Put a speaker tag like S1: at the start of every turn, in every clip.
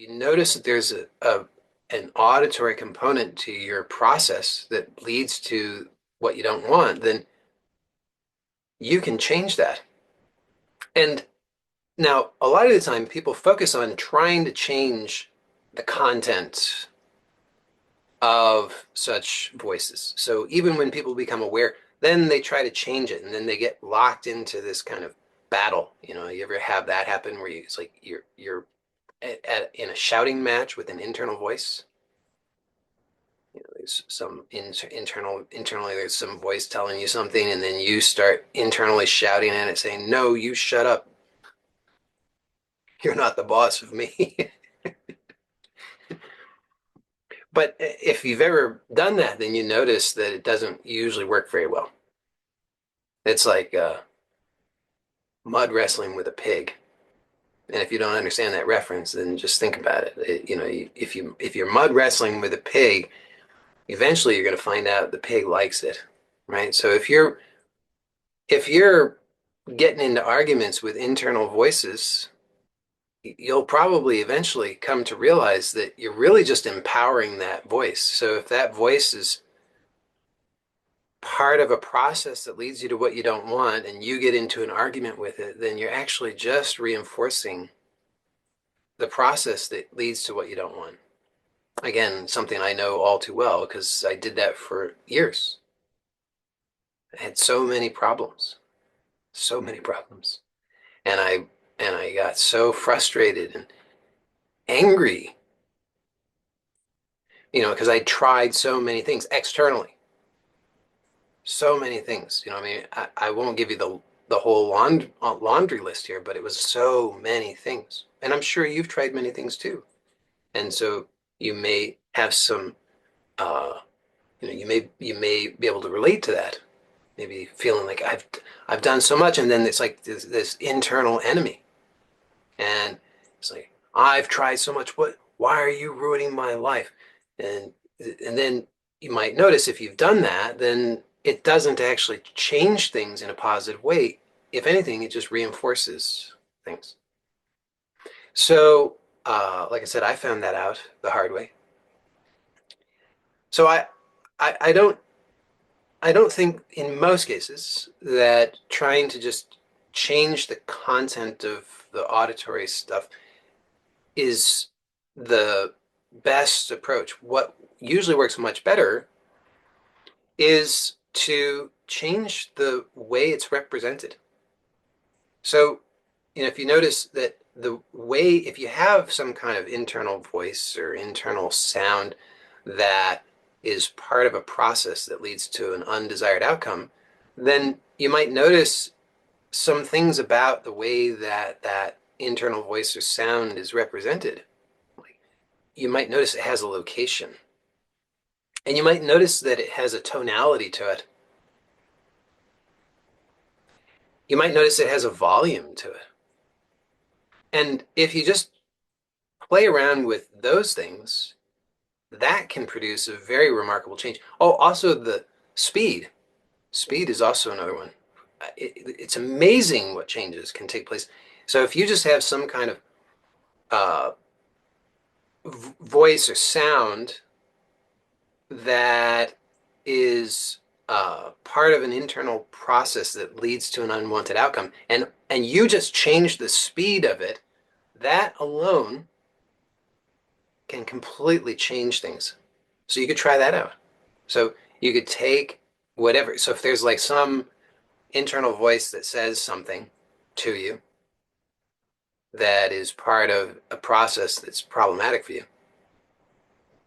S1: you notice that there's an auditory component to your process that leads to what you don't want, then you can change that. And now, a lot of the time, people focus on trying to change the content of such voices. So even when people become aware, then they try to change it, and then they get locked into this kind of battle. You ever have that happen where it's like in a shouting match with an internal voice? There's some internally there's some voice telling you something, and then you start internally shouting at it, saying, "No, you shut up. You're not the boss of me." But if you've ever done that, then you notice that it doesn't usually work very well. It's like mud wrestling with a pig. And if you don't understand that reference, then just think about it. If you're mud wrestling with a pig, eventually you're going to find out the pig likes it, right? So if you're getting into arguments with internal voices, you'll probably eventually come to realize that you're really just empowering that voice. So if that voice is part of a process that leads you to what you don't want and you get into an argument with it, then you're actually just reinforcing the process that leads to what you don't want. Again, something I know all too well because I did that for years. I had so many problems, so many problems. And I got so frustrated and angry, because I tried so many things externally, so many things. I mean, I won't give you the whole laundry list here, but it was so many things. And I'm sure you've tried many things too. And so you may have some, you may be able to relate to that. Maybe feeling like I've done so much, and then it's like this internal enemy, and it's like I've tried so much. Why are you ruining my life? And and then you might notice if you've done that, then it doesn't actually change things in a positive way. If anything, it just reinforces things. So, like I said, I found that out the hard way. So I don't think in most cases that trying to just change the content of the auditory stuff is the best approach. What usually works much better is to change the way it's represented. So, if you notice that if you have some kind of internal voice or internal sound that is part of a process that leads to an undesired outcome, then you might notice some things about the way that that internal voice or sound is represented. Like you might notice it has a location, and you might notice that it has a tonality to it. You might notice it has a volume to it. And if you just play around with those things, that can produce a very remarkable change. Oh, also the speed. Speed is also another one. It's amazing what changes can take place. So if you just have some kind of uh, voice or sound that is part of an internal process that leads to an unwanted outcome, and you just change the speed of it, that alone can completely change things. So you could try that out. So you could take whatever. So if there's like some internal voice that says something to you that is part of a process that's problematic for you,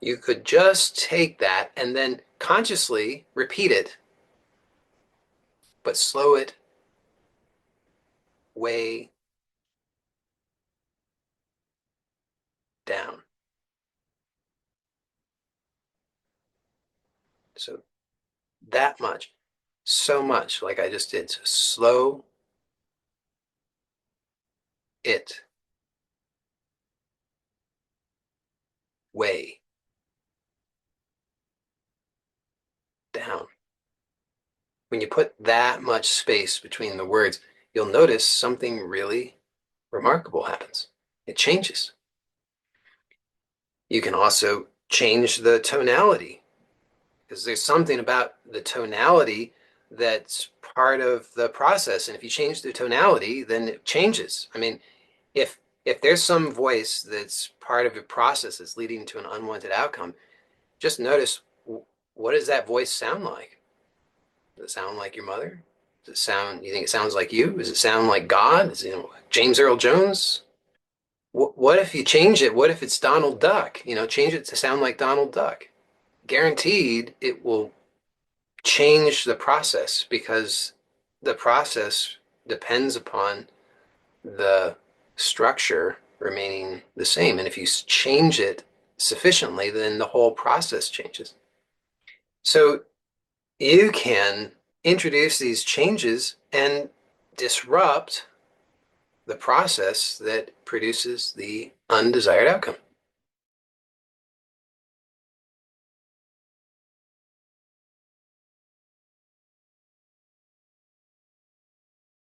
S1: you could just take that and then consciously repeat it, but slow it way down. So that much, so much like I just did. So slow it way down. When you put that much space between the words, you'll notice something really remarkable happens. It changes. You can also change the tonality because there's something about the tonality that's part of the process. And if you change the tonality, then it changes. I mean, if there's some voice that's part of a process that's leading to an unwanted outcome, just notice, what does that voice sound like? Does it sound like your mother? Does it sound, you think it sounds like you? Does it sound like God? Is it, James Earl Jones? What if you change it? What if it's Donald Duck? Change it to sound like Donald Duck. Guaranteed it will change the process because the process depends upon the structure remaining the same. And if you change it sufficiently, then the whole process changes. So you can introduce these changes and disrupt the process that produces the undesired outcome.